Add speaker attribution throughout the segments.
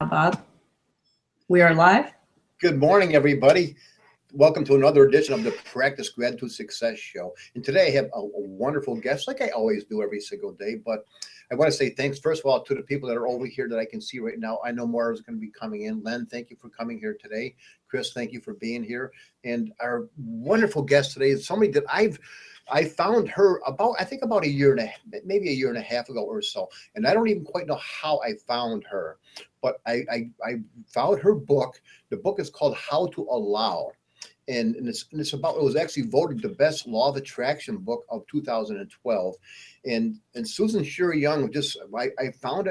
Speaker 1: Bob. We are live.
Speaker 2: Good morning, everybody. Welcome to another edition of the Practice Gratitude Success Show. And today I have a wonderful guest, like I always do every single day. But I want to say thanks, first of all, to the people that are over here that I can see right now. I know more is going to be coming in. Len, thank you for coming here today. Chris, thank you for being here. And our wonderful guest today is somebody that I found her about a year and maybe a year and a half ago or so. And I don't even quite know how I found her, but I found her book. The book is called How to Allow. And it was actually voted the best law of attraction book of 2012. And Susan Shearer Young, I found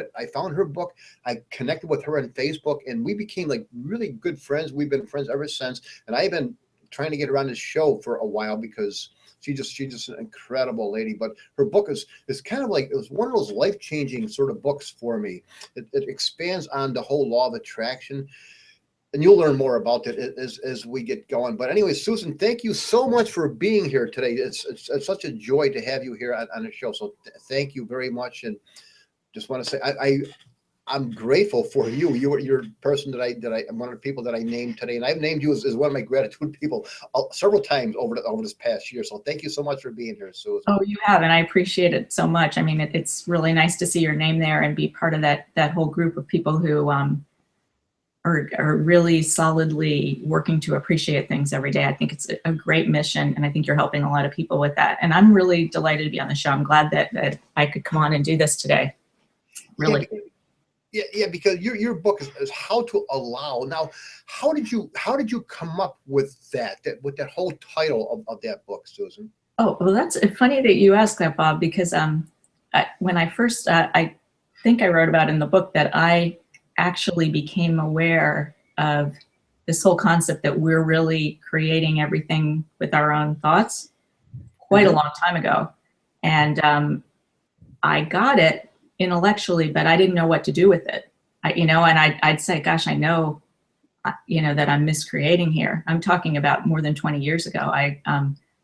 Speaker 2: her book. I connected with her on Facebook and we became like really good friends. We've been friends ever since. And I've been trying to get her on this show for a while because she's just an incredible lady. But her book is kind of like, it was one of those life-changing sort of books for me. It expands on the whole law of attraction. And you'll learn more about it as we get going. But anyway, Susan, thank you so much for being here today. It's such a joy to have you here on the show. So thank you very much. And just want to say I'm grateful for you. You're a person I'm one of the people that I named today, and I've named you as one of my gratitude people several times over this past year. So thank you so much for being here, Susan.
Speaker 1: Oh, you have, and I appreciate it so much. I mean, it's really nice to see your name there and be part of that whole group of people who are really solidly working to appreciate things every day. I think it's a great mission, and I think you're helping a lot of people with that. And I'm really delighted to be on the show. I'm glad that I could come on and do this today. Really.
Speaker 2: Yeah, because your book is How to Allow. Now, how did you come up with that whole title of that book, Susan?
Speaker 1: Oh, well, that's funny that you asked that, Bob, because when I first, I think I wrote about in the book that I actually became aware of this whole concept that we're really creating everything with our own thoughts quite a long time ago. And I got it intellectually, but I didn't know what to do with it. I'd say, gosh, I know, that I'm miscreating here. I'm talking about more than 20 years ago.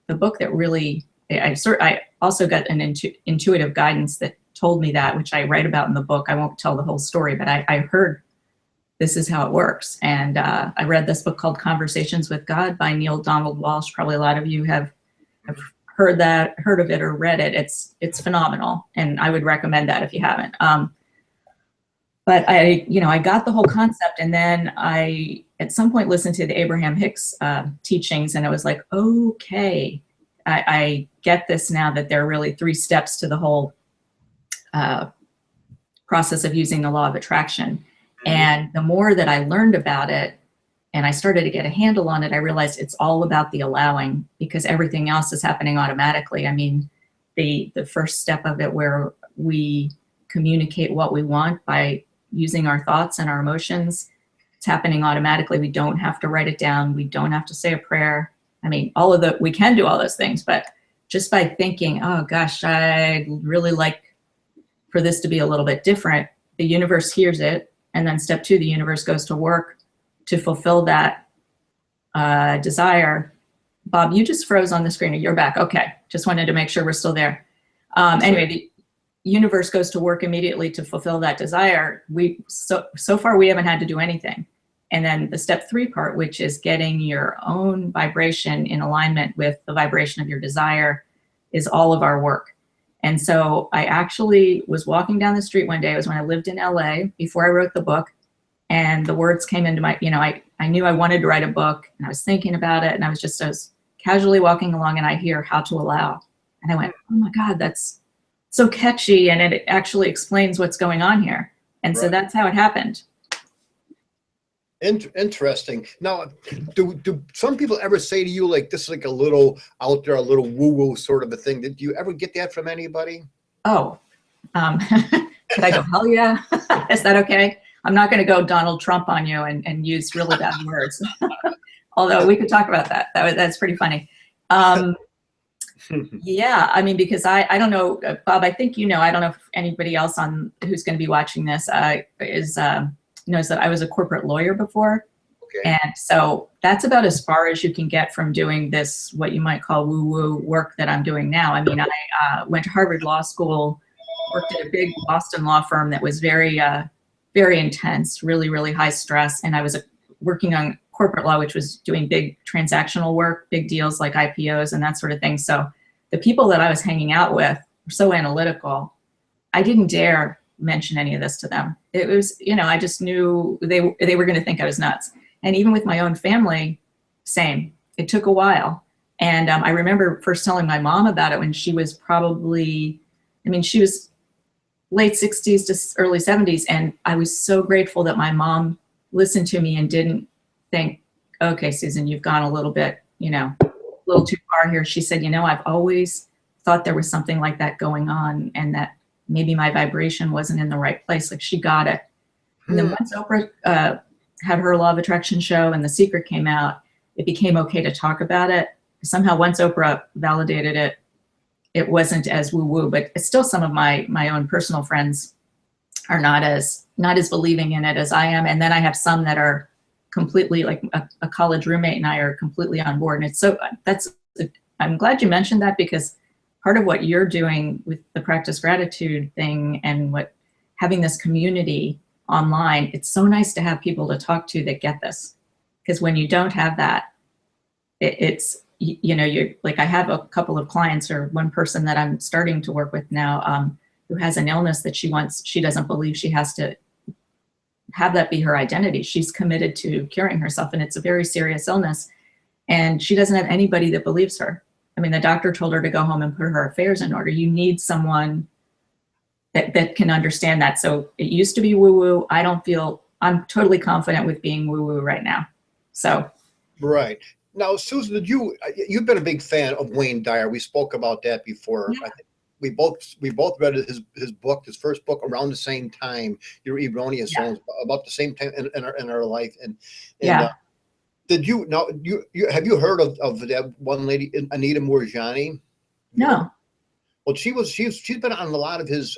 Speaker 1: The book that really, I also got an intuitive guidance that told me that, which I write about in the book. I won't tell the whole story, but I heard this is how it works. And I read this book called Conversations with God by Neil Donald Walsh. Probably a lot of you have heard of it or read it. It's phenomenal. And I would recommend that if you haven't. But I got the whole concept, and then I, at some point, listened to the Abraham Hicks teachings, and it was like, okay, I get this now, that there are really 3 steps to the whole process of using the law of attraction. And the more that I learned about it and I started to get a handle on it, I realized it's all about the allowing, because everything else is happening automatically. I mean, the first step of it, where we communicate what we want by using our thoughts and our emotions, it's happening automatically. We don't have to write it down. We don't have to say a prayer. I mean, we can do all those things, but just by thinking, oh gosh, I'd really like for this to be a little bit different, the universe hears it. And then step 2, the universe goes to work to fulfill that desire. Bob, you just froze on the screen. You're back. Okay. Just wanted to make sure we're still there. Anyway, the universe goes to work immediately to fulfill that desire. So far we haven't had to do anything. And then the step 3 part, which is getting your own vibration in alignment with the vibration of your desire, is all of our work. And so I actually was walking down the street one day. It was when I lived in LA before I wrote the book. And the words came into my, I knew I wanted to write a book, and I was thinking about it. And I was casually walking along, and I hear How to Allow. And I went, oh my God, that's so catchy. And it actually explains what's going on here. And so that's how it happened.
Speaker 2: Interesting. Now, do some people ever say to you, like, this is like a little out there, a little woo-woo sort of a thing? Did you ever get that from anybody?
Speaker 1: Oh, could I go, hell yeah? Is that okay? I'm not going to go Donald Trump on you and use really bad words. Although we could talk about that. That's pretty funny. Yeah, I mean, because I don't know, Bob, I think I don't know if anybody else who's going to be watching this knows that I was a corporate lawyer before. Okay. And so that's about as far as you can get from doing this, what you might call woo-woo work that I'm doing now. I mean, I went to Harvard Law School, worked at a big Boston law firm that was very very intense, really, really high stress. And I was working on corporate law, which was doing big transactional work, big deals like IPOs and that sort of thing. So the people that I was hanging out with were so analytical. I didn't dare mention any of this to them. It was, you know, I just knew they were going to think I was nuts. And even with my own family, same. It took a while. And I remember first telling my mom about it when she was probably, I mean, she was late 60s to early 70s. And I was so grateful that my mom listened to me and didn't think, okay, Susan, you've gone a little bit, you know, a little too far here. She said, you know, I've always thought there was something like that going on and that maybe my vibration wasn't in the right place. Like she got it. And then once Oprah had her Law of Attraction show and The Secret came out, it became okay to talk about it. Somehow once Oprah validated it, it wasn't as woo-woo, but it's still some of my own personal friends are not as believing in it as I am. And then I have some that are completely, like a college roommate and I are completely on board. And it's so, I'm glad you mentioned that, because part of what you're doing with the Practice Gratitude thing and having this community online, it's so nice to have people to talk to that get this. Because when you don't have that, it's, you know, you're like, I have a couple of clients or one person that I'm starting to work with now who has an illness that she doesn't believe she has to have that be her identity. She's committed to curing herself, and it's a very serious illness. And she doesn't have anybody that believes her. I mean, the doctor told her to go home and put her affairs in order. You need someone that can understand that. So it used to be woo-woo. I'm totally confident with being woo-woo right now. So.
Speaker 2: Right. Now, Susan, you've been a big fan of Wayne Dyer. We spoke about that before.
Speaker 1: Yeah.
Speaker 2: I think we both read his book, his first book, around the same time. Your Erroneous Zones, about the same time in our life. And
Speaker 1: Yeah.
Speaker 2: Did you have you heard of that one lady, Anita Moorjani?
Speaker 1: No.
Speaker 2: Well, she's been on a lot of his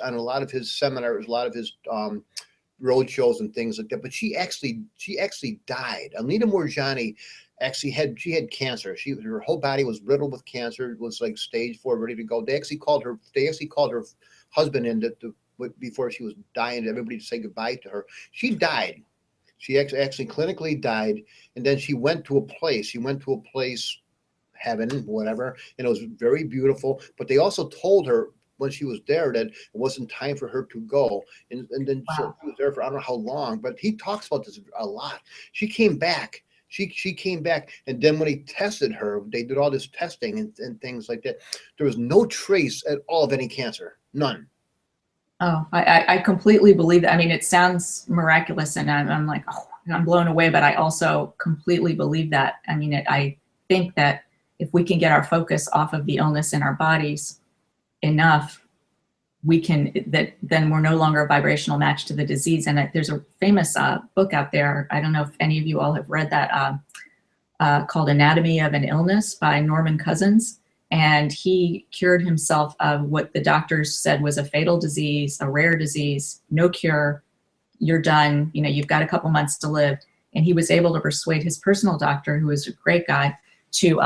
Speaker 2: seminars, a lot of his road shows and things like that. But she actually died. Anita Moorjani actually had cancer. Her whole body was riddled with cancer. It was like stage 4, ready to go. They actually called her husband in before she was dying. Everybody to say goodbye to her. She died. She actually clinically died, and then she went to a place. Heaven, whatever, and it was very beautiful. But they also told her when she was there that it wasn't time for her to go, and then
Speaker 1: Wow.
Speaker 2: she was there for I don't know how long. But he talks about this a lot. She came back. She came back, and then when he tested her, they did all this testing and things like that. There was no trace at all of any cancer, none.
Speaker 1: Oh, I completely believe that. I mean, it sounds miraculous, and I'm like, oh, I'm blown away, but I also completely believe that. I mean, I think that if we can get our focus off of the illness in our bodies enough, then we're no longer a vibrational match to the disease. And there's a famous book out there. I don't know if any of you all have read that, called Anatomy of an Illness by Norman Cousins. And he cured himself of what the doctors said was a fatal disease, a rare disease, no cure, you're done, you know, you've got a couple months to live. And he was able to persuade his personal doctor, who was a great guy, to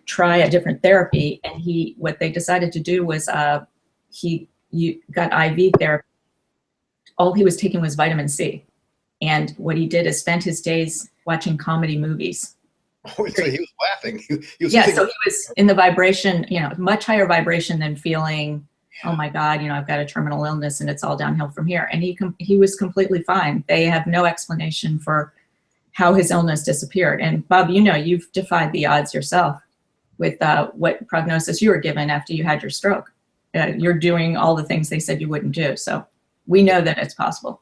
Speaker 1: try a different therapy. And what they decided to do was you got IV therapy. All he was taking was vitamin C. And what he did is spent his days watching comedy movies.
Speaker 2: Oh, so he was laughing. He was
Speaker 1: yeah, so he was in the vibration, you know, much higher vibration than feeling, oh my God, you know, I've got a terminal illness and it's all downhill from here. And he was completely fine. They have no explanation for how his illness disappeared. And Bob, you know, you've defied the odds yourself with what prognosis you were given after you had your stroke. You're doing all the things they said you wouldn't do. So we know that it's possible.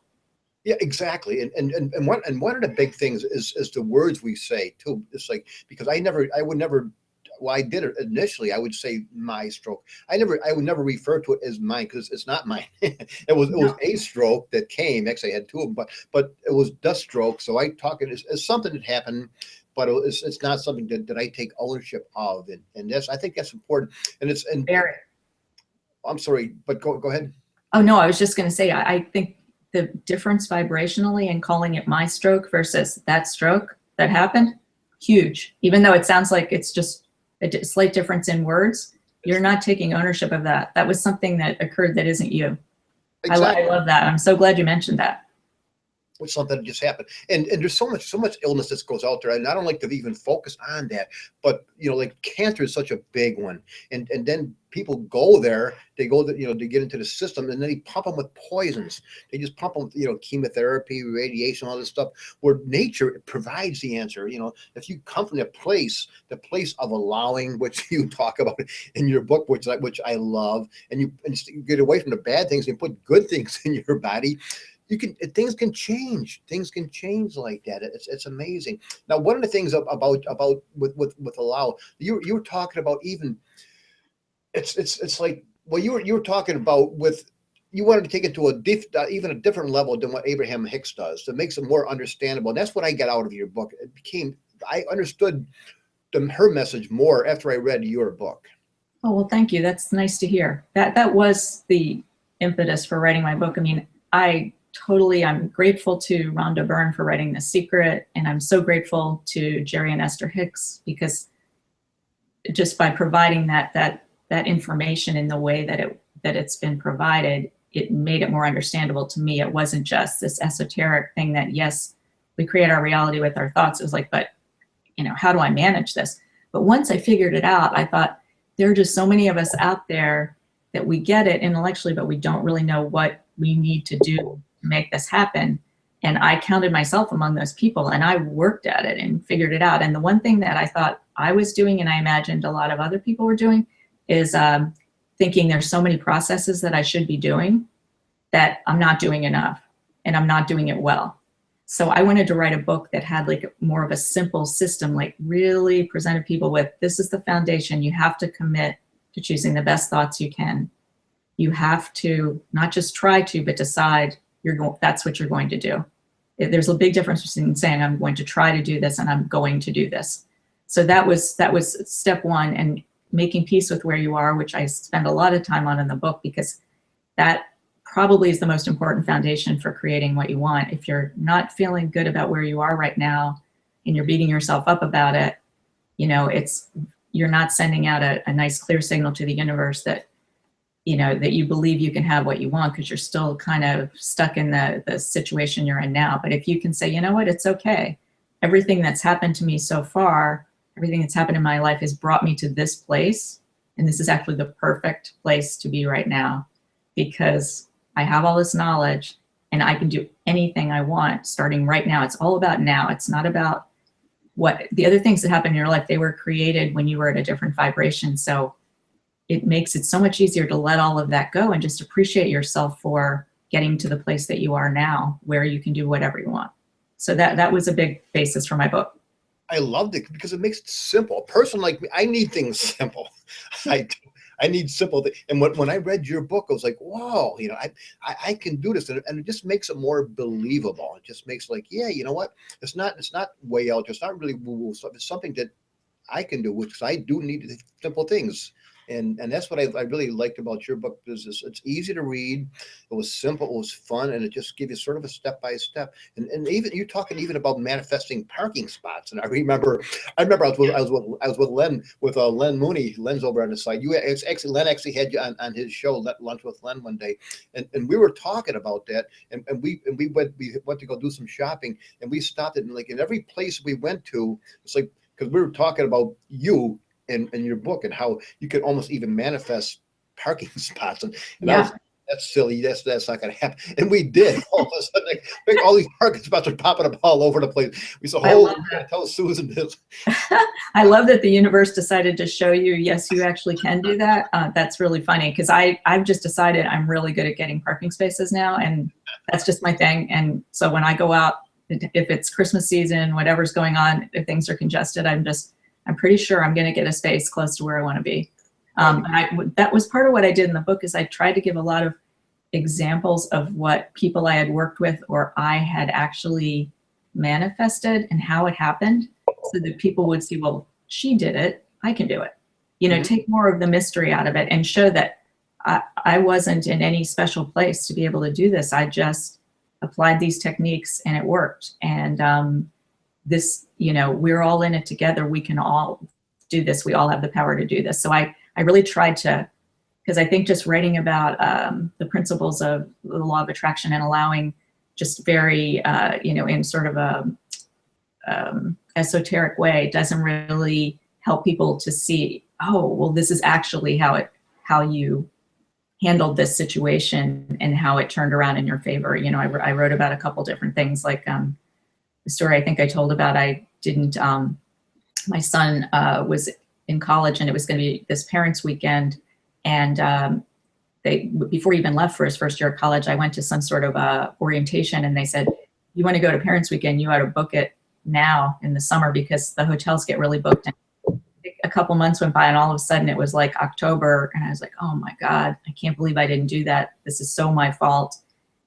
Speaker 2: Yeah, exactly. And one of the big things is the words we say too. It's like, because I would never, well, I did it initially. I would say my stroke. I would never refer to it as mine, because it's not mine. It was a stroke that came. Actually, I had 2 of them, but it was the stroke. So I talk it as something that happened, but it's not something that I take ownership of. And I think that's important. And
Speaker 1: Very.
Speaker 2: I'm sorry, but go ahead.
Speaker 1: Oh no, I was just going to say, I think the difference vibrationally in calling it my stroke versus that stroke that happened, huge. Even though it sounds like it's just a slight difference in words, you're not taking ownership of that. That was something that occurred that isn't you. Exactly. I love that. I'm so glad you mentioned that.
Speaker 2: with something that just happened. And there's so much illness that goes out there. And I don't like to even focus on that, but you know, like cancer is such a big one. And then people go there, they go, you know, to get into the system, and then they pump them with poisons. They just pump them, you know, chemotherapy, radiation, all this stuff, where nature provides the answer. You know, if you come from the place of allowing, which you talk about in your book, which I love, and you get away from the bad things and put good things in your body, things can change. Things can change like that. It's amazing. Now, one of the things about with allow, you were talking about, even it's like, well, you were talking about, with you wanted to take it to even a different level than what Abraham Hicks does, that makes it more understandable. And that's what I got out of your book. I understood her message more after I read your book.
Speaker 1: Oh, well, thank you. That's nice to hear. That was the impetus for writing my book. I mean, I'm grateful to Rhonda Byrne for writing The Secret, and I'm so grateful to Jerry and Esther Hicks, because just by providing that information in the way that it's been provided, it made it more understandable to me. It wasn't just this esoteric thing that, yes, we create our reality with our thoughts. It was like, but you know, how do I manage this? But once I figured it out, I thought, there are just so many of us out there that we get it intellectually, but we don't really know what we need to do to make this happen. And I counted myself among those people, and I worked at it and figured it out. And the one thing that I thought I was doing, and I imagined a lot of other people were doing, is thinking there's so many processes that I should be doing that I'm not doing enough, and I'm not doing it well. So I wanted to write a book that had like more of a simple system, like really presented people with, this is the foundation. You have to commit to choosing the best thoughts you can. You have to not just try to, but decide that's what you're going to do. There's a big difference between saying I'm going to try to do this and I'm going to do this. So that was step one, and making peace with where you are, which I spend a lot of time on in the book, because that probably is the most important foundation for creating what you want. If you're not feeling good about where you are right now and you're beating yourself up about it, you know, you're not sending out a nice clear signal to the universe that, you know, that you believe you can have what you want, because you're still kind of stuck in the situation you're in now. But if you can say, you know what, it's okay. Everything that's happened to me so far, everything that's happened in my life has brought me to this place. And this is actually the perfect place to be right now, because I have all this knowledge and I can do anything I want starting right now. It's all about now. It's not about what the other things that happen in your life. They were created when you were at a different vibration. So it makes it so much easier to let all of that go and just appreciate yourself for getting to the place that you are now, where you can do whatever you want. So that was a big basis for my book.
Speaker 2: I loved it because it makes it simple. A person like me, I need things simple. I need simple things. And when I read your book, I was like, whoa, you know, I can do this. And it just makes it more believable. It just makes like, yeah, you know what? It's not way out. It's not really woo-woo stuff. It's something that I can do, which I do need simple things. And that's what I really liked about your book, is it's easy to read. It was simple, it was fun, and it just gives you sort of a step by step. And even you're talking even about manifesting parking spots. And I remember I was with Len Mooney. Len's over on the side. Len actually had you on his show, Lunch with Len, one day, and we were talking about that. And we went to go do some shopping, and we stopped it, and like in every place we went to, it's like, because we were talking about you in your book and how you could almost even manifest parking spots, and
Speaker 1: Yeah.
Speaker 2: I was like, that's silly, that's not gonna happen. And we did. All of a sudden, like, all these parking spots are popping up all over the place. We said, oh, tell Susan this.
Speaker 1: I love that the universe decided to show you, yes, you actually can do that. That's really funny, because I've just decided I'm really good at getting parking spaces now, and that's just my thing. And so when I go out, if it's Christmas season, whatever's going on, if things are congested, I'm pretty sure I'm going to get a space close to where I want to be. That was part of what I did in the book, is I tried to give a lot of examples of what people I had worked with or I had actually manifested and how it happened, so that people would see, well, she did it, I can do it. You know, take more of the mystery out of it and show that I wasn't in any special place to be able to do this. I just applied these techniques and it worked. And this, you know, we're all in it together. We can all do this. We all have the power to do this. So I really tried to, because I think just writing about the principles of the law of attraction and allowing just very, in sort of a esoteric way, doesn't really help people to see, oh, well, this is actually how you handled this situation and how it turned around in your favor. I wrote about a couple different things, like the story I think I told about, my son was in college, and it was going to be this parents' weekend. And before he even left for his first year of college, I went to some sort of orientation, and they said, you want to go to parents' weekend, you ought to book it now in the summer, because the hotels get really booked. And a couple months went by, and all of a sudden it was like October, and I was like, oh my God, I can't believe I didn't do that. This is so my fault.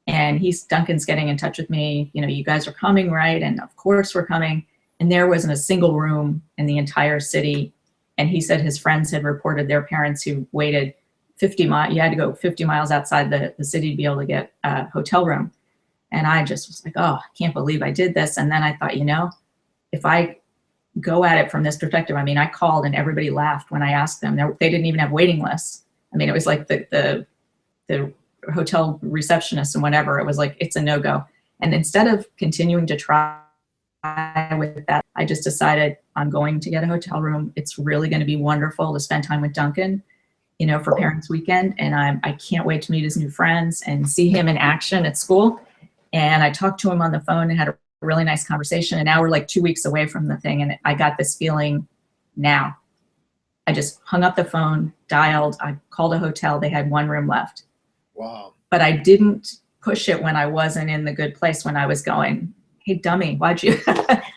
Speaker 1: And Duncan's getting in touch with me, you guys are coming, right? And of course we're coming. And there wasn't a single room in the entire city. And he said his friends had reported their parents who waited 50 miles, you had to go 50 miles outside the city to be able to get a hotel room. And I just was like, oh, I can't believe I did this. And then I thought, if I go at it from this perspective, I called and everybody laughed when I asked them. They didn't even have waiting lists. It was like the hotel receptionist and whatever, it was like, it's a no-go. And instead of continuing to try with that, I just decided I'm going to get a hotel room. It's really going to be wonderful to spend time with Duncan, for parents' weekend. And I can't wait to meet his new friends and see him in action at school. And I talked to him on the phone and had a really nice conversation. And now we're like 2 weeks away from the thing. And I got this feeling now. I just hung up the phone, dialed, I called a hotel. They had one room left.
Speaker 2: Wow.
Speaker 1: But I didn't push it when I wasn't in the good place, when I was going, hey, dummy, why'd you,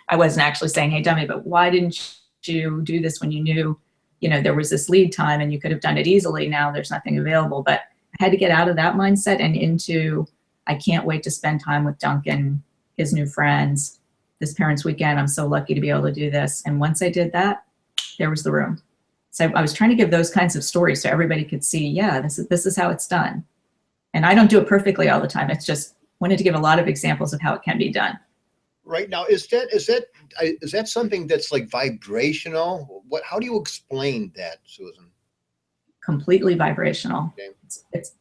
Speaker 1: I wasn't actually saying, hey, dummy, but why didn't you do this when you knew, there was this lead time and you could have done it easily. Now there's nothing available. But I had to get out of that mindset and into, I can't wait to spend time with Duncan, his new friends, this parents' weekend. I'm so lucky to be able to do this. And once I did that, there was the room. So I was trying to give those kinds of stories so everybody could see, yeah, this is how it's done. And I don't do it perfectly all the time. It's just wanted to give a lot of examples of how it can be done.
Speaker 2: Right now, is that something that's like vibrational? How do you explain that, Susan?
Speaker 1: Completely vibrational.
Speaker 2: Okay.
Speaker 1: It's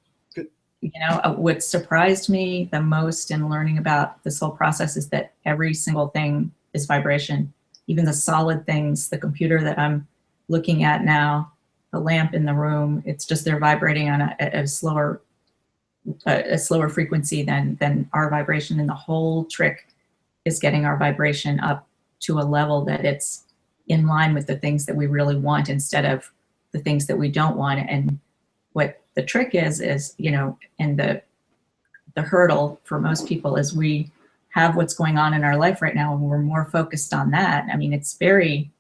Speaker 1: what surprised me the most in learning about this whole process is that every single thing is vibration. Even the solid things, the computer that I'm looking at now, the lamp in the room, it's just they're vibrating on a slower frequency than our vibration. And the whole trick is getting our vibration up to a level that it's in line with the things that we really want instead of the things that we don't want. And what the trick is, and the hurdle for most people is we have what's going on in our life right now and we're more focused on that. It's very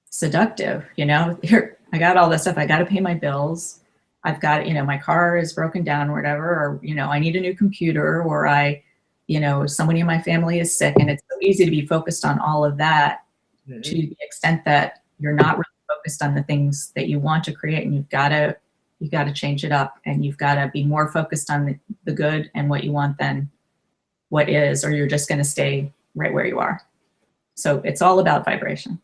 Speaker 1: seductive, here, I got all this stuff. I got to pay my bills. I've got, my car is broken down or whatever, or, I need a new computer, or somebody in my family is sick. And it's so easy to be focused on all of that to the extent that you're not really focused on the things that you want to create. And you've got to change it up, and you've got to be more focused on the good and what you want than what is, or you're just going to stay right where you are. So it's all about vibration.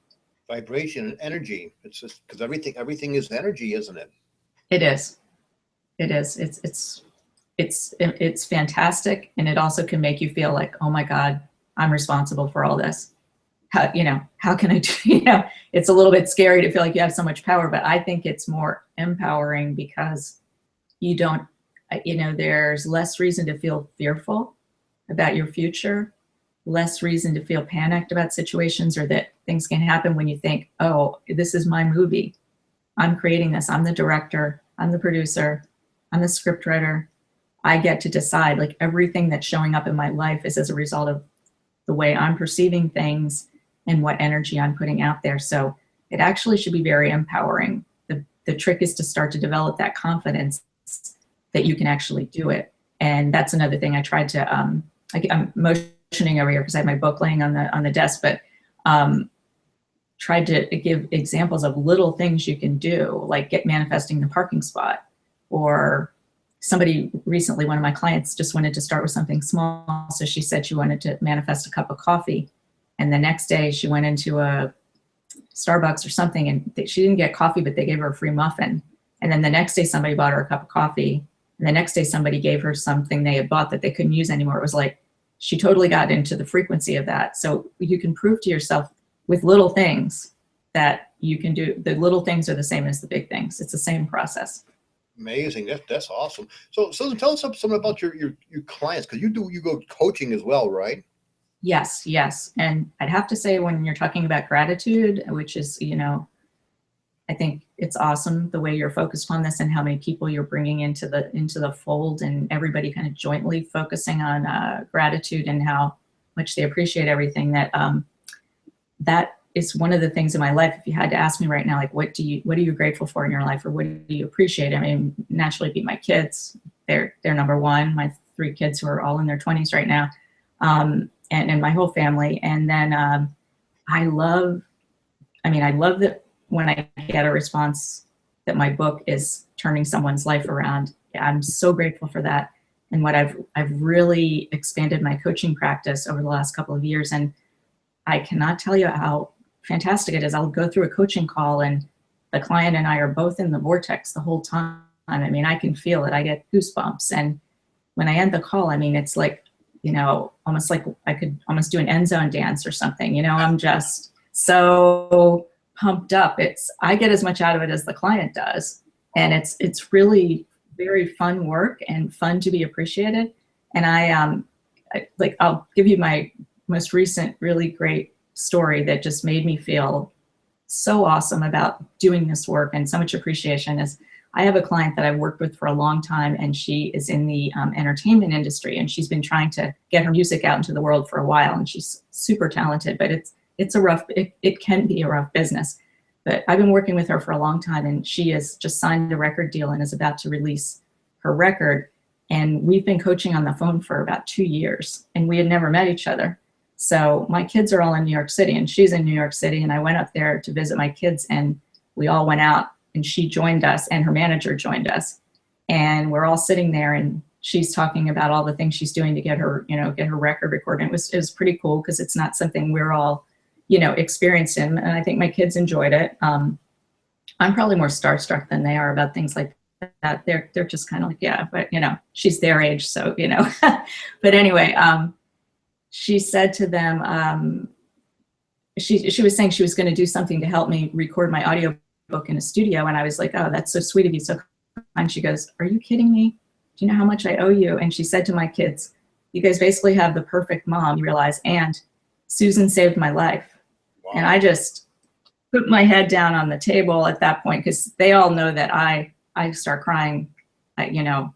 Speaker 2: Vibration and energy. It's just because everything is energy, isn't it?
Speaker 1: It is. It is. It's fantastic. And it also can make you feel like, oh my God, I'm responsible for all this. How can I do, it's a little bit scary to feel like you have so much power, but I think it's more empowering because you don't, there's less reason to feel fearful about your future, less reason to feel panicked about situations, or that things can happen when you think, oh, this is my movie. I'm creating this. I'm the director. I'm the producer. I'm the scriptwriter. I get to decide, like, everything that's showing up in my life is as a result of the way I'm perceiving things and what energy I'm putting out there. So it actually should be very empowering. The trick is to start to develop that confidence that you can actually do it. And that's another thing I tried to, I'm motioning over here because I have my book laying on the desk, but tried to give examples of little things you can do, like manifesting the parking spot. Or somebody recently, one of my clients just wanted to start with something small. So she said she wanted to manifest a cup of coffee. And the next day she went into a Starbucks or something, and she didn't get coffee, but they gave her a free muffin. And then the next day somebody bought her a cup of coffee. And the next day somebody gave her something they had bought that they couldn't use anymore. It was like, she totally got into the frequency of that. So you can prove to yourself with little things that you can do. The little things are the same as the big things. It's the same process.
Speaker 2: Amazing. That's awesome. So Susan, tell us something about your clients, because you go coaching as well, right?
Speaker 1: Yes, yes. And I'd have to say, when you're talking about gratitude, which is, you know, I think it's awesome the way you're focused on this and how many people you're bringing into the fold, and everybody kind of jointly focusing on gratitude and how much they appreciate everything. That is one of the things in my life. If you had to ask me right now, like, what are you grateful for in your life, or what do you appreciate? I mean, naturally be my kids. They're number one. My 3 kids who are all in their 20s right now, and my whole family. And then I love that when I get a response that my book is turning someone's life around. I'm so grateful for that. And what I've really expanded my coaching practice over the last couple of years, and I cannot tell you how fantastic it is. I'll go through a coaching call and the client and I are both in the vortex the whole time. I mean, I can feel it. I get goosebumps. And when I end the call, I mean, it's like, you know, almost like I could almost do an end zone dance or something. You know, I'm just so pumped up. I get as much out of it as the client does. And it's really very fun work and fun to be appreciated. And I'll give you my most recent really great story that just made me feel so awesome about doing this work and so much appreciation. Is I have a client that I've worked with for a long time, and she is in the entertainment industry, and she's been trying to get her music out into the world for a while, and she's super talented, but it can be a rough business. But I've been working with her for a long time, and she has just signed a record deal and is about to release her record. And we've been coaching on the phone for about 2 years, and we had never met each other. So my kids are all in New York City, and she's in New York City, and I went up there to visit my kids, and we all went out, and she joined us, and her manager joined us, and we're all sitting there, and she's talking about all the things she's doing to get her record recorded. It was pretty cool, because it's not something we're all, you know, experienced in, and I think my kids enjoyed it. I'm probably more starstruck than they are about things like that. They're just kind of like, yeah, but you know, she's their age, so you know. But anyway, she said to them, she was saying she was going to do something to help me record my audio book in a studio, and I was like, oh, that's so sweet of you, so kind. She goes, are you kidding me? Do you know how much I owe you? And she said to my kids, you guys basically have the perfect mom, you realize, and Susan saved my life. Wow. And I just put my head down on the table at that point, because they all know that I start crying, you know,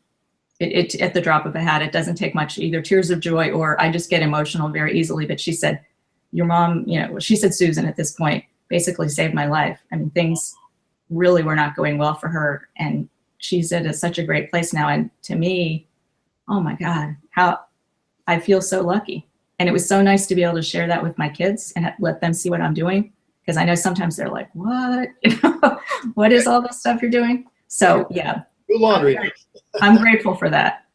Speaker 1: it at the drop of a hat. It doesn't take much, either tears of joy or I just get emotional very easily. But she said, your mom, you know, she said Susan at this point basically saved my life. I mean, things really were not going well for her, and she's at such a great place now. And to me, oh my God, how I feel so lucky. And it was so nice to be able to share that with my kids and let them see what I'm doing. Because I know sometimes they're like, what? You know, what is all this stuff you're doing? So yeah.
Speaker 2: Good laundry.
Speaker 1: I'm grateful for that.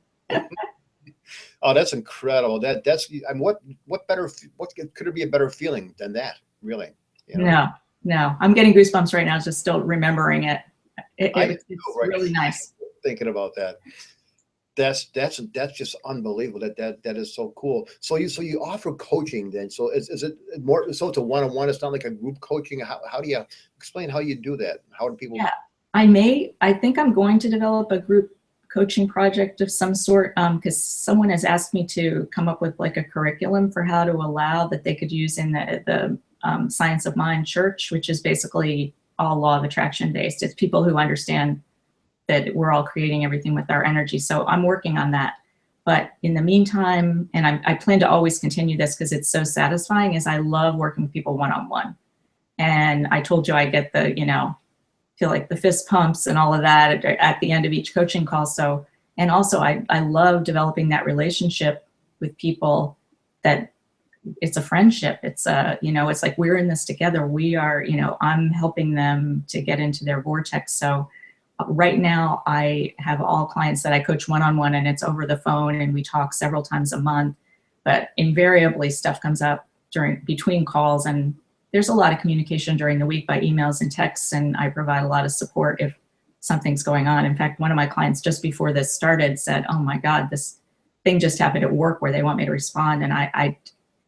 Speaker 2: Oh, that's incredible. That's I mean, what could it be a better feeling than that, really? You know? No. I'm getting goosebumps right now, just still remembering it. It's really nice. Thinking about that. That's just unbelievable. That is so cool. So you offer coaching then. So is it more, so it's a one-on-one, it's not like a group coaching? How do you explain how you do that? How do people? Yeah,
Speaker 1: I think I'm going to develop a group coaching project of some sort, because someone has asked me to come up with like a curriculum for how to allow that they could use in the Science of Mind church, which is basically all law of attraction based. It's people who understand that we're all creating everything with our energy. So I'm working on that. But in the meantime, and I plan to always continue this because it's so satisfying, is I love working with people one-on-one. And I told you I get the, you know, feel like the fist pumps and all of that at the end of each coaching call. So, and also I love developing that relationship with people, that it's a friendship. It's you know, it's like we're in this together. We are, you know, I'm helping them to get into their vortex. So right now I have all clients that I coach one-on-one, and it's over the phone, and we talk several times a month, but invariably stuff comes up between calls, and there's a lot of communication during the week by emails and texts, and I provide a lot of support if something's going on. In fact, one of my clients just before this started said, oh my God, this thing just happened at work where they want me to respond. And I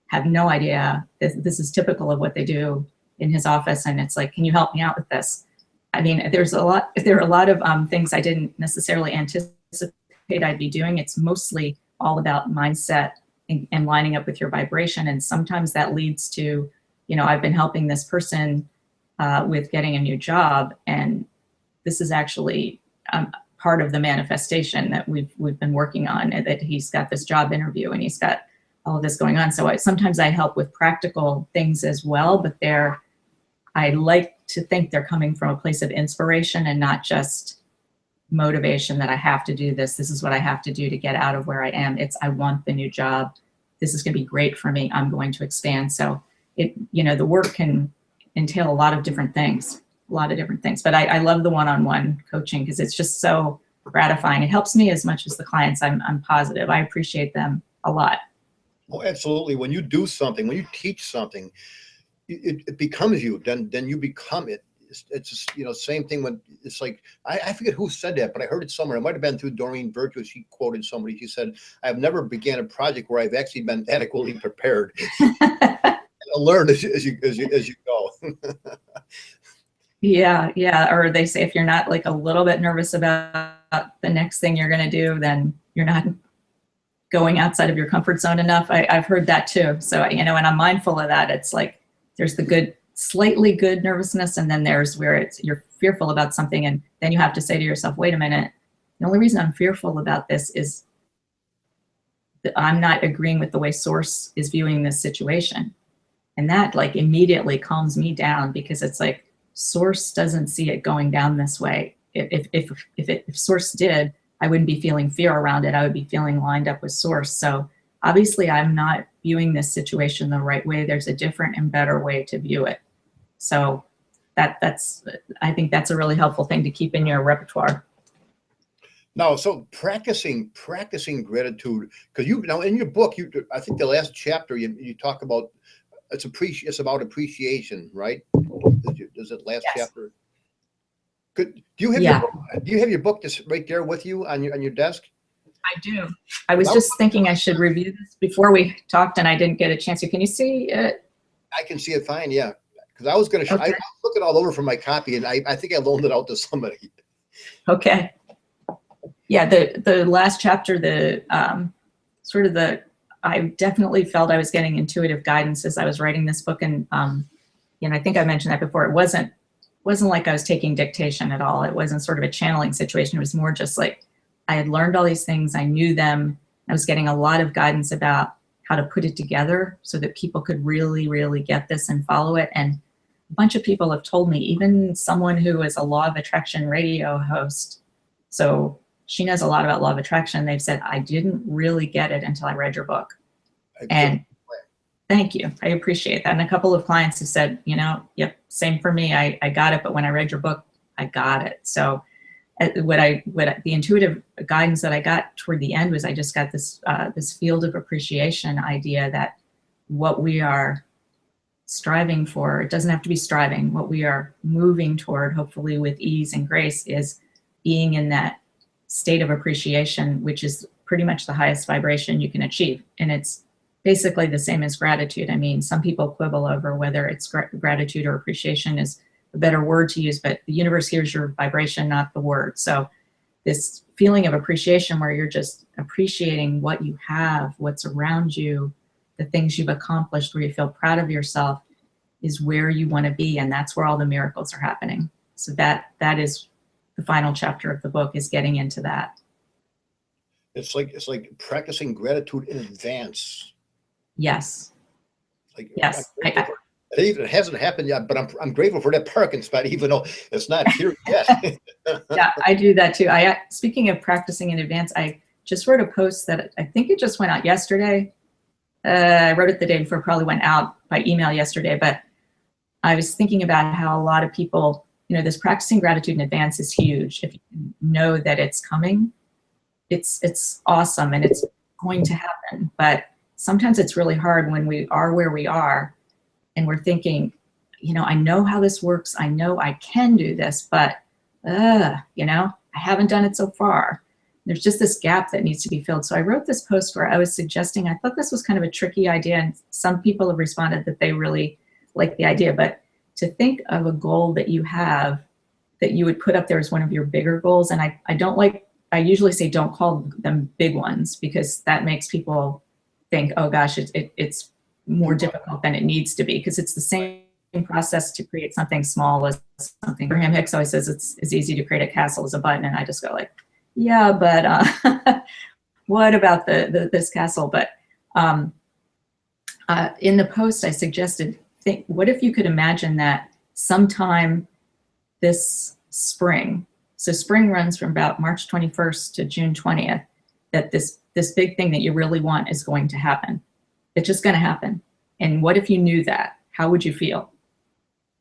Speaker 1: have no idea. This is typical of what they do in his office. And it's like, can you help me out with this? I mean, there are a lot of things I didn't necessarily anticipate I'd be doing. It's mostly all about mindset and lining up with your vibration. And sometimes that leads to, you know, I've been helping this person with getting a new job, and this is actually part of the manifestation that we've been working on, and that he's got this job interview and he's got all of this going on. So sometimes I help with practical things as well, but I like to think they're coming from a place of inspiration and not just motivation that I have to do this. This is what I have to do to get out of where I am. It's, I want the new job. This is going to be great for me. I'm going to expand. So you know, the work can entail a lot of different things, but I love the one-on-one coaching because it's just so gratifying. It helps me as much as the clients. I'm positive. I appreciate them a lot.
Speaker 2: Oh, absolutely. When you do something, when you teach something, it becomes you, then you become it. It's just, you know, same thing when it's like, I forget who said that, but I heard it somewhere. It might've been through Doreen Virtue. She quoted somebody. She said, I've never began a project where I've actually been adequately prepared. Learn as you go.
Speaker 1: Yeah. Or they say, if you're not like a little bit nervous about the next thing you're going to do, then you're not going outside of your comfort zone enough. I've heard that too. So, you know, and I'm mindful of that. It's like, there's the good, slightly good nervousness. And then there's where you're fearful about something. And then you have to say to yourself, wait a minute, the only reason I'm fearful about this is that I'm not agreeing with the way Source is viewing this situation. And that like immediately calms me down, because it's like, Source doesn't see it going down this way. If Source did, I wouldn't be feeling fear around it. I would be feeling lined up with Source. So obviously I'm not viewing this situation the right way. There's a different and better way to view it. So I think that's a really helpful thing to keep in your repertoire.
Speaker 2: Now, so practicing gratitude, because now in your book, I think the last chapter you talk about, it's about appreciation, right? Is it last chapter? Do you have your book just right there with you on your desk?
Speaker 1: I do. I was just thinking I should review this before we talked, and I didn't get a chance to. Can you see it?
Speaker 2: I can see it fine. Yeah, because I was going to. Okay. I was looking all over for my copy, and I think I loaned it out to somebody.
Speaker 1: Okay. Yeah, the last chapter, I definitely felt I was getting intuitive guidance as I was writing this book, and you know, I think I mentioned that before. It wasn't like I was taking dictation at all. It wasn't sort of a channeling situation. It was more just like I had learned all these things. I knew them. I was getting a lot of guidance about how to put it together so that people could really, really get this and follow it. And a bunch of people have told me, even someone who is a Law of Attraction radio host, so she knows a lot about Law of Attraction. They've said, I didn't really get it until I read your book. And thank you. I appreciate that. And a couple of clients have said, you know, yep, same for me. I got it, but when I read your book, I got it. So the intuitive guidance that I got toward the end was I just got this field of appreciation idea that what we are striving for, it doesn't have to be striving, what we are moving toward, hopefully with ease and grace, is being in that state of appreciation, which is pretty much the highest vibration you can achieve. And it's basically the same as gratitude. I mean, some people quibble over whether it's gratitude or appreciation is a better word to use, but the universe hears your vibration, not the word. So this feeling of appreciation where you're just appreciating what you have, what's around you, the things you've accomplished, where you feel proud of yourself, is where you want to be. And that's where all the miracles are happening. So that is the final chapter of the book, is getting into that.
Speaker 2: It's like practicing gratitude in advance.
Speaker 1: Yes.
Speaker 2: Like,
Speaker 1: yes.
Speaker 2: It hasn't happened yet, but I'm grateful for that parking spot, even though it's not here yet.
Speaker 1: Yeah, I do that too. Speaking of practicing in advance, I just wrote a post that I think it just went out yesterday. I wrote it the day before, probably went out by email yesterday, but I was thinking about how a lot of people, you know, this practicing gratitude in advance is huge. If you know that it's coming, it's awesome and it's going to happen. But sometimes it's really hard when we are where we are and we're thinking, you know, I know how this works. I know I can do this, but you know, I haven't done it so far. There's just this gap that needs to be filled. So I wrote this post where I was suggesting, I thought this was kind of a tricky idea, and some people have responded that they really like the idea, but to think of a goal that you have that you would put up there as one of your bigger goals. And I don't like, I usually say don't call them big ones, because that makes people think, oh gosh, it's more difficult than it needs to be, because it's the same process to create something small as something. Abraham Hicks always says it's as easy to create a castle as a button, and I just go like, yeah, but what about this castle? But in the post, I suggested, what if you could imagine that sometime this spring, so spring runs from about March 21st to June 20th, that this big thing that you really want is going to happen. It's just going to happen. And what if you knew that? How would you feel?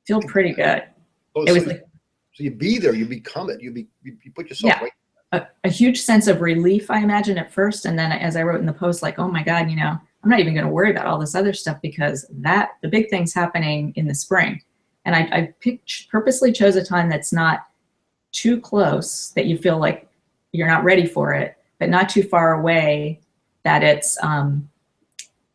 Speaker 1: Feel pretty good. It was like,
Speaker 2: so you be there, you become it, you put yourself right.
Speaker 1: A huge sense of relief, I imagine, at first. And then as I wrote in the post, like, oh my God, you know, I'm not even going to worry about all this other stuff, because the big thing's happening in the spring. And I purposely chose a time that's not too close, that you feel like you're not ready for it, but not too far away that it's,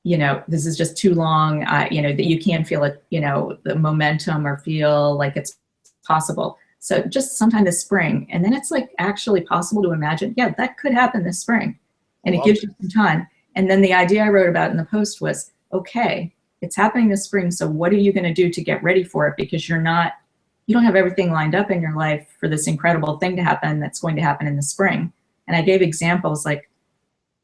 Speaker 1: you know, this is just too long, you know, that you can't feel it, you know, the momentum, or feel like it's possible. So just sometime this spring, and then it's like actually possible to imagine, yeah, that could happen this spring. And it gives you some time. And then the idea I wrote about in the post was, okay, it's happening this spring, so what are you going to do to get ready for it? Because you don't have everything lined up in your life for this incredible thing to happen that's going to happen in the spring. And I gave examples like,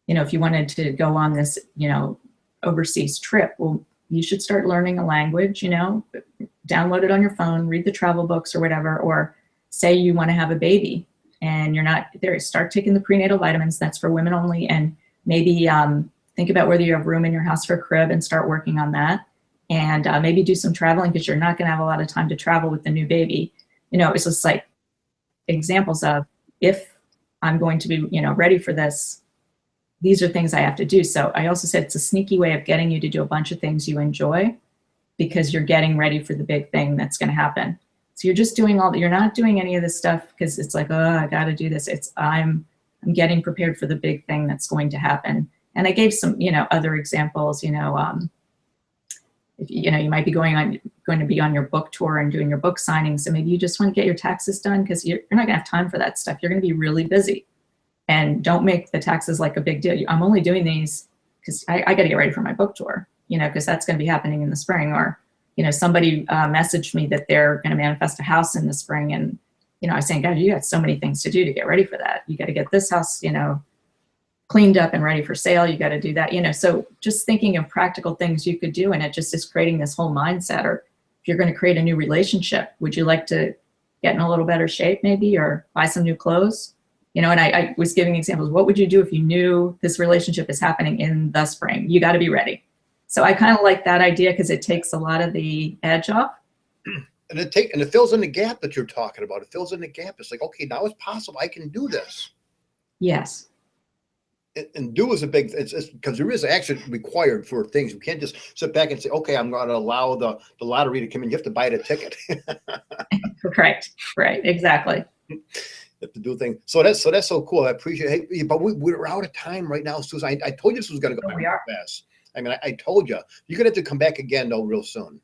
Speaker 1: you know, if you wanted to go on this, you know, overseas trip, well, you should start learning a language, you know, download it on your phone, read the travel books or whatever, or say you want to have a baby and you're not there, start taking the prenatal vitamins. That's for women only. And maybe think about whether you have room in your house for a crib and start working on that. And maybe do some traveling, because you're not going to have a lot of time to travel with the new baby. You know, it's just like examples of, if I'm going to be, you know, ready for this, these are things I have to do. So I also said it's a sneaky way of getting you to do a bunch of things you enjoy, because you're getting ready for the big thing that's going to happen. So you're just doing all that. You're not doing any of this stuff because it's like, oh, I got to do this. It's I'm getting prepared for the big thing that's going to happen. And I gave some, you know, other examples. You know, if, you know, you might be going to be on your book tour and doing your book signing. So maybe you just want to get your taxes done, because you're not going to have time for that stuff. You're going to be really busy. And don't make the taxes like a big deal. I'm only doing these because I got to get ready for my book tour, you know, because that's going to be happening in the spring. Or, you know, somebody messaged me that they're going to manifest a house in the spring. And, you know, I was saying, God, you got so many things to do to get ready for that. You got to get this house, you know, cleaned up and ready for sale. You got to do that, you know. So just thinking of practical things you could do, and it just is creating this whole mindset. Or if you're going to create a new relationship, would you like to get in a little better shape maybe, or buy some new clothes? You know, and I was giving examples. What would you do if you knew this relationship is happening in the spring? You got to be ready. So I kind of like that idea, because it takes a lot of the edge off.
Speaker 2: And it fills in the gap that you're talking about. It fills in the gap. It's like, okay, now it's possible. I can do this.
Speaker 1: Yes.
Speaker 2: And do is a big, it's because there is action required for things. You can't just sit back and say, okay, I'm going to allow the lottery to come in. You have to buy the ticket.
Speaker 1: Right, exactly.
Speaker 2: You have to do things. So that's so cool. I appreciate it. Hey, but we're out of time right now, Susan. I told you this was going to go fast. I mean, I told you. You're going to have to come back again, though, real soon.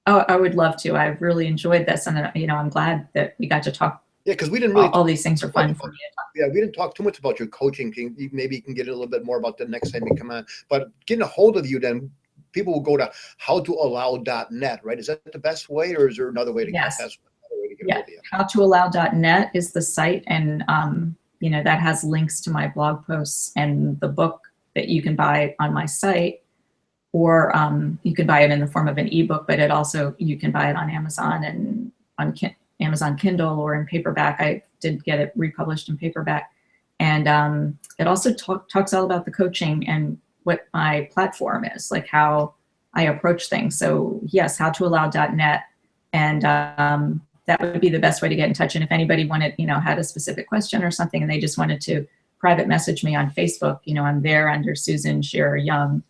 Speaker 1: Oh, I would love to. I've really enjoyed this. And, you know, I'm glad that we got to talk.
Speaker 2: Yeah, because we didn't really.
Speaker 1: All these things are fun for me to talk.
Speaker 2: Yeah, we didn't talk too much about your coaching. Maybe you can get a little bit more about that next time you come on. But getting a hold of you, then people will go to howtoallow.net, right? Is that the best way, or is there another way to get that?
Speaker 1: Yeah, howtoallow.net is the site, and you know, that has links to my blog posts and the book that you can buy on my site, or you can buy it in the form of an ebook, but it also, you can buy it on Amazon and on Amazon Kindle or in paperback. I did get it republished in paperback, and it also talks all about the coaching and what my platform is, like how I approach things. So yes, howtoallow.net, and that would be the best way to get in touch. And if anybody wanted, you know, had a specific question or something, and they just wanted to private message me on Facebook, you know, I'm there under Susan Shearer Young,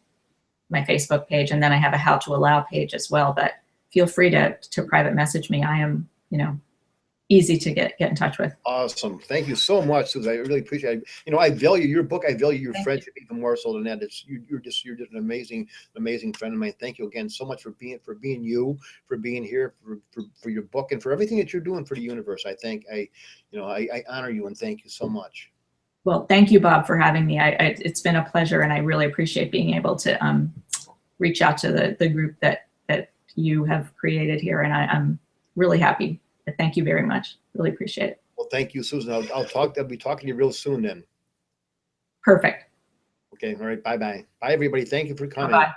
Speaker 1: my Facebook page. And then I have a How to Allow page as well, but feel free to private message me. I am, you know, easy to get in touch with.
Speaker 2: Awesome. Thank you so much, Susan. I really appreciate it. You know, I value your book. I value your
Speaker 1: Thank
Speaker 2: friendship even more so than that. It's you're just an amazing friend of mine. Thank you again so much for being you, for being here, for your book, and for everything that you're doing for the universe. I honor you and thank you so much.
Speaker 1: Well, thank you, Bob, for having me. It's been a pleasure, and I really appreciate being able to reach out to the group that you have created here, and I'm really happy. Thank you very much. Really appreciate it.
Speaker 2: Well, thank you, Susan. I'll be talking to you real soon then.
Speaker 1: Perfect.
Speaker 2: Okay. All right. Bye-bye. Bye, everybody. Thank you for coming.
Speaker 1: Bye-bye.